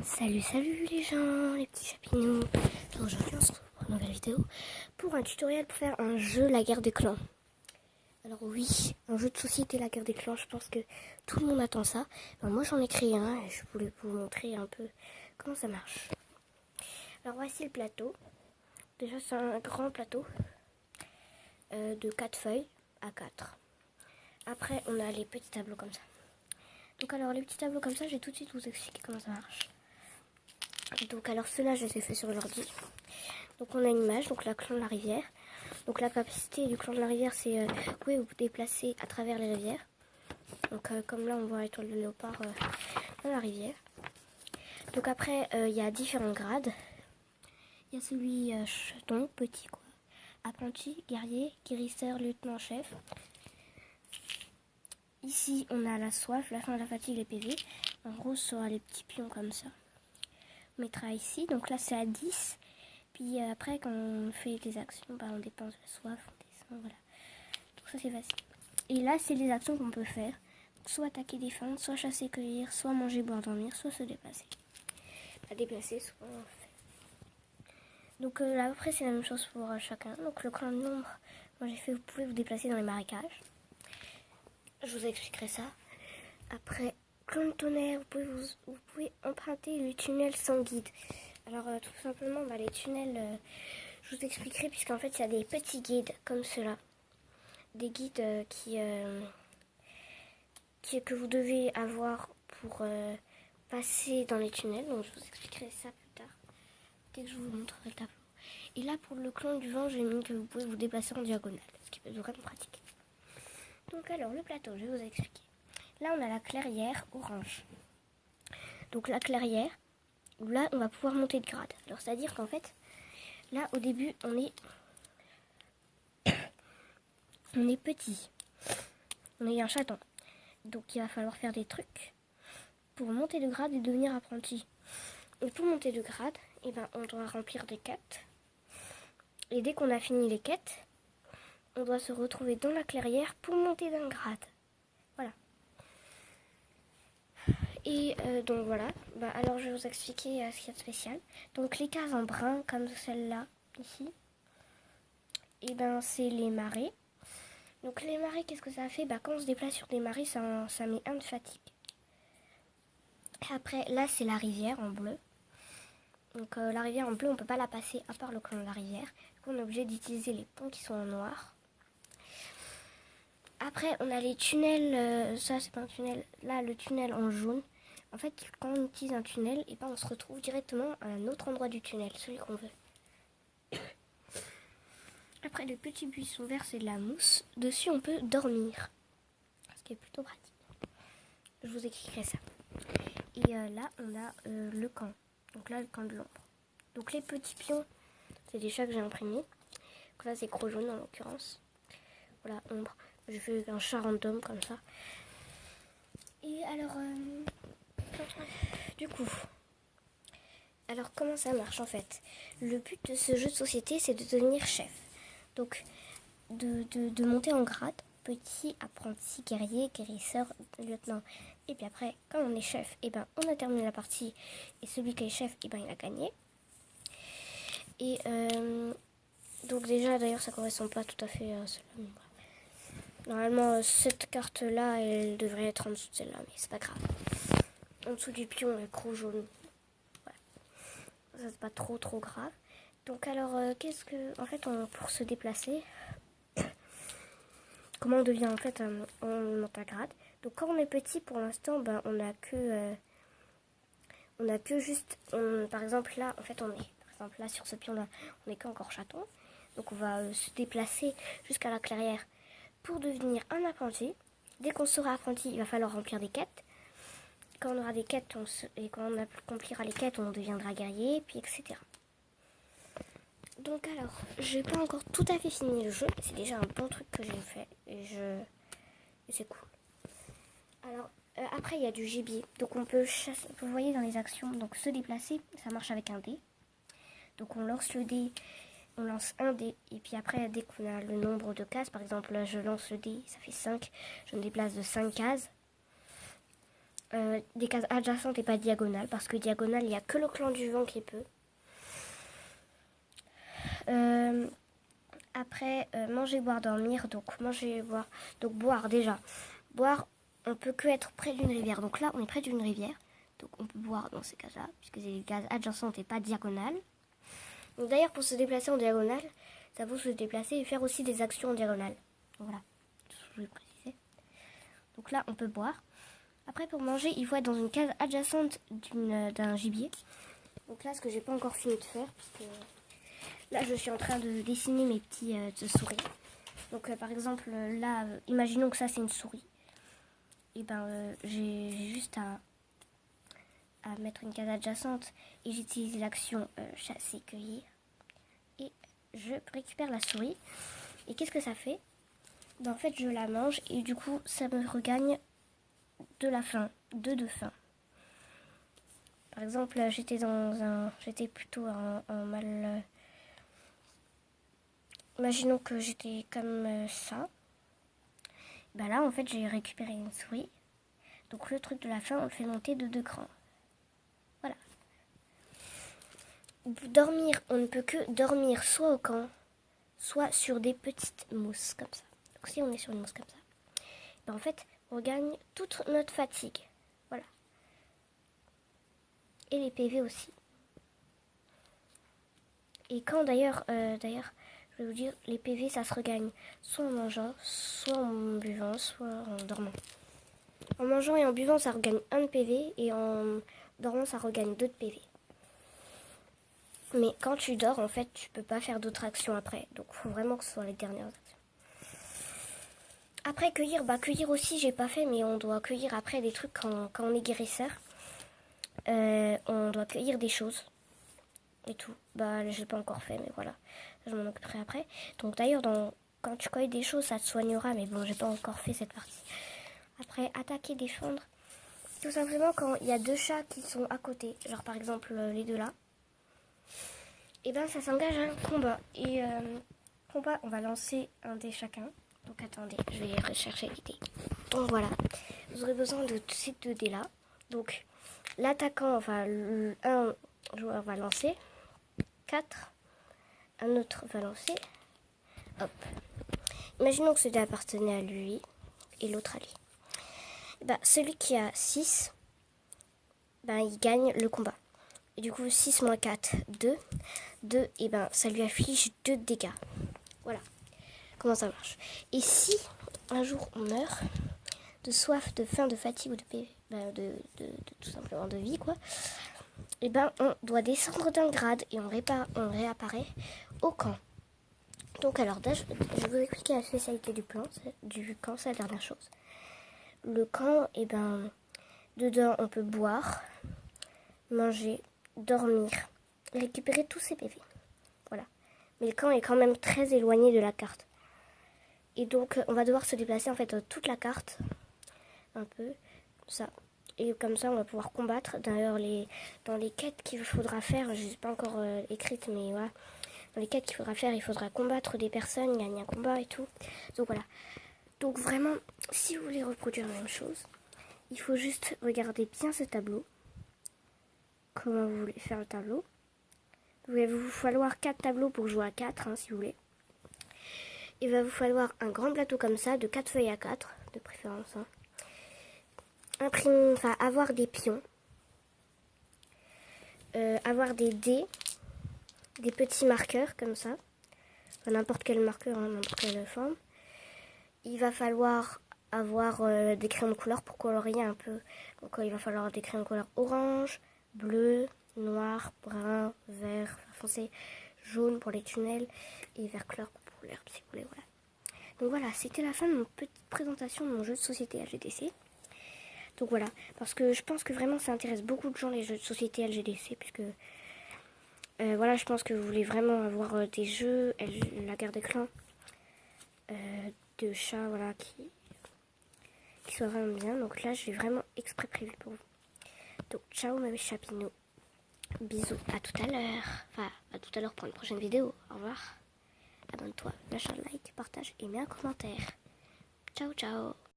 Salut les gens, les petits chapinous. Aujourd'hui on se retrouve pour une nouvelle vidéo pour un tutoriel pour faire un jeu La Guerre des Clans. Alors oui, un jeu de société La Guerre des Clans, je pense que tout le monde attend ça. Alors moi j'en ai créé un et je voulais vous montrer un peu comment ça marche. Alors voici le plateau. Déjà c'est un grand plateau de 4 feuilles à 4. Après on a les petits tableaux comme ça. Donc alors les petits tableaux comme ça, je vais tout de suite vous expliquer comment ça marche. Donc alors ceux-là je les ai fait sur l'ordi. Donc on a une image, donc la clan de la rivière. Donc la capacité du clan de la rivière, c'est vous pouvez vous déplacer à travers les rivières. Donc comme là on voit l'étoile de léopard dans la rivière. Donc après il y a différents grades. Il y a celui chaton, petit quoi. Apprenti, guerrier, guérisseur, lieutenant-chef. Ici on a la soif, la faim, la fatigue, les PV. En gros ce sera les petits pions comme ça. On mettra ici, donc là c'est à 10. Puis après, quand on fait des actions, on dépense la soif, on descend, voilà. Donc ça, c'est facile. Et là, c'est les actions qu'on peut faire. Donc, soit attaquer, défendre, soit chasser, cueillir, soit manger, boire, dormir, soit se déplacer. Pas déplacer, soit on fait. Donc là, après, c'est la même chose pour chacun. Donc le clan de l'ombre, moi j'ai fait, vous pouvez vous déplacer dans les marécages. Je vous expliquerai ça. Après, clan de tonnerre, vous pouvez emprunter le tunnel sans guide. Alors tout simplement les tunnels, je vous expliquerai puisqu'en fait il y a des petits guides comme ceux-là. Des guides que vous devez avoir pour passer dans les tunnels. Donc je vous expliquerai ça plus tard, dès que je vous montrerai le tableau. Et là pour le clan du vent, j'ai mis que vous pouvez vous déplacer en diagonale, ce qui peut être vraiment pratique. Donc alors le plateau, je vais vous expliquer. Là on a la clairière orange. Donc la clairière, là on va pouvoir monter de grade. Alors c'est à dire qu'en fait là au début on est petit, on est un chaton, donc il va falloir faire des trucs pour monter de grade et devenir apprenti. Et pour monter de grade, on doit remplir des quêtes, et dès qu'on a fini les quêtes, on doit se retrouver dans la clairière pour monter d'un grade. Voilà. Et donc voilà, alors je vais vous expliquer ce qu'il y a de spécial. Donc les cases en brun, comme celle-là, ici, c'est les marées. Donc les marées, qu'est-ce que ça fait? Quand on se déplace sur des marées, ça met un de fatigue. Et après, là c'est la rivière en bleu. Donc la rivière en bleu, on ne peut pas la passer à part le clan de la rivière. Donc on est obligé d'utiliser les ponts qui sont en noir. Après, on a les tunnels, ça c'est pas un tunnel, là le tunnel en jaune. En fait, quand on utilise un tunnel, on se retrouve directement à un autre endroit du tunnel, celui qu'on veut. Après, le petit buisson vert, c'est de la mousse. Dessus, on peut dormir, ce qui est plutôt pratique. Je vous écrirai ça. Et là, on a le camp. Donc là, le camp de l'ombre. Donc les petits pions, c'est des chats que j'ai imprimés. Donc là, c'est Gros Jaune en l'occurrence. Voilà, ombre. J'ai fait un chat random comme ça. Et alors, du coup, alors comment ça marche en fait? Le but de ce jeu de société, c'est de devenir chef. Donc, de monter en grade, petit, apprenti, guerrier, guérisseur, lieutenant. Et puis après, quand on est chef, on a terminé la partie. Et celui qui est chef, il a gagné. Et donc déjà, d'ailleurs, ça correspond pas tout à fait à cela. Normalement, cette carte-là, elle devrait être en dessous de celle-là, mais c'est pas grave. En dessous du pion, le Gros Jaune. Voilà. Ça, c'est pas trop grave. Donc alors, en fait, pour se déplacer, comment on devient en fait, on monte à grade. Donc quand on est petit, pour l'instant, on a que juste, par exemple là, en fait, là sur ce pion-là, on n'est qu'encore chaton. Donc on va se déplacer jusqu'à la clairière pour devenir un apprenti. Dès qu'on sera apprenti, il va falloir remplir des quêtes. Quand on aura des quêtes, et quand on accomplira les quêtes, on deviendra guerrier, puis etc. Donc alors, j'ai pas encore tout à fait fini le jeu, mais c'est déjà un bon truc que j'ai fait, et c'est cool. Alors, après il y a du gibier, donc on peut chasser, vous voyez dans les actions, donc se déplacer, ça marche avec un dé. Donc on lance le dé, on lance un dé, et puis après, dès qu'on a le nombre de cases, par exemple là je lance le dé, ça fait 5, je me déplace de 5 cases. des cases adjacentes et pas diagonales, parce que diagonale, il n'y a que le clan du vent qui peut. Après, manger, boire, dormir. Donc, manger, boire. Donc, boire, déjà. Boire, on peut que être près d'une rivière. Donc là, on est près d'une rivière. Donc, on peut boire dans ces cases-là, puisque c'est des cases adjacentes et pas diagonales. Donc, d'ailleurs, pour se déplacer en diagonale, ça vaut se déplacer et faire aussi des actions en diagonale. Donc, voilà. Je vais préciser. Donc là, on peut boire. Après, pour manger, il faut être dans une case adjacente d'un gibier. Donc là, ce que j'ai pas encore fini de faire, puisque là, je suis en train de dessiner mes petits souris. Donc, par exemple, là, imaginons que ça, c'est une souris. Et ben, j'ai juste à mettre une case adjacente et j'utilise l'action chasser-cueillir. Et je récupère la souris. Et qu'est-ce que ça fait? Ben, en fait, je la mange et du coup, ça me regagne de la faim, de faim. Par exemple, j'étais plutôt en mal. Imaginons que j'étais comme ça. Ben là, en fait, j'ai récupéré une souris. Donc le truc de la faim, on le fait monter de 2 crans. Voilà. Dormir, on ne peut que dormir soit au camp, soit sur des petites mousses comme ça. Donc si on est sur une mousse comme ça, ben en fait, on gagne toute notre fatigue. Voilà. Et les PV aussi. Et quand d'ailleurs, je vais vous dire, les PV, ça se regagne soit en mangeant, soit en buvant, soit en dormant. En mangeant et en buvant, ça regagne 1 de PV, et en dormant, ça regagne 2 de PV. Mais quand tu dors, en fait, tu peux pas faire d'autres actions après. Donc, il faut vraiment que ce soit les dernières actions. Après, cueillir, cueillir aussi, j'ai pas fait, mais on doit cueillir après des trucs quand on est guérisseur. On doit cueillir des choses et tout. Je l'ai pas encore fait, mais voilà. Je m'en occuperai après. Donc, d'ailleurs, quand tu cueilles des choses, ça te soignera, mais bon, j'ai pas encore fait cette partie. Après, attaquer, défendre. Tout simplement quand il y a 2 chats qui sont à côté, genre par exemple les 2 là, et ben ça s'engage un combat. Et combat, on va lancer un dé chacun. Donc attendez, je vais rechercher les dés. Donc voilà, vous aurez besoin de ces 2 dés là. Donc l'attaquant, un joueur va lancer 4, un autre va lancer, hop. Imaginons que ce dé appartenait à lui et l'autre à lui. Celui qui a 6, il gagne le combat. Et du coup, 6 moins 4, 2. 2, et ça lui affiche 2 dégâts. Voilà comment ça marche. Et si un jour on meurt de soif, de faim, de fatigue ou de PV, tout simplement de vie, quoi, et on doit descendre d'un grade et on réapparaît au camp. Donc alors, je vais vous expliquer la spécialité du camp, c'est la dernière chose. Le camp, dedans on peut boire, manger, dormir, récupérer tous ses PV. Voilà. Mais le camp est quand même très éloigné de la carte. Et donc on va devoir se déplacer en fait toute la carte. Un peu. Ça. Et comme ça on va pouvoir combattre. D'ailleurs dans les quêtes qu'il faudra faire, je ne les ai pas encore écrites, mais voilà. Dans les quêtes qu'il faudra faire, il faudra combattre des personnes, gagner un combat et tout. Donc voilà. Donc vraiment, si vous voulez reproduire la même chose, il faut juste regarder bien ce tableau. Comment vous voulez faire le tableau. Il va vous falloir 4 tableaux pour jouer à 4, si vous voulez. Il va vous falloir un grand plateau comme ça, de 4 feuilles à 4, de préférence. Avoir des pions. Avoir des dés. Des petits marqueurs comme ça. N'importe quel marqueur, n'importe quelle forme. Il va falloir avoir des crayons de couleur pour colorier un peu. Donc il va falloir des crayons de couleur orange, bleu, noir, brun, vert, foncé, jaune pour les tunnels et vert clair pour l'herbe si vous voulez. Voilà. Donc voilà, c'était la fin de mon petite présentation de mon jeu de société LGDC. Donc voilà, parce que je pense que vraiment ça intéresse beaucoup de gens les jeux de société LGDC, puisque voilà, je pense que vous voulez vraiment avoir des jeux, la guerre des clans, de chats, voilà, qui soient vraiment bien. Donc là, j'ai vraiment exprès prévu pour vous. Donc ciao mes chapinous. Bisous, à tout à l'heure. Enfin, à tout à l'heure pour une prochaine vidéo. Au revoir. Abonne-toi, lâche un like, partage et mets un commentaire. Ciao, ciao.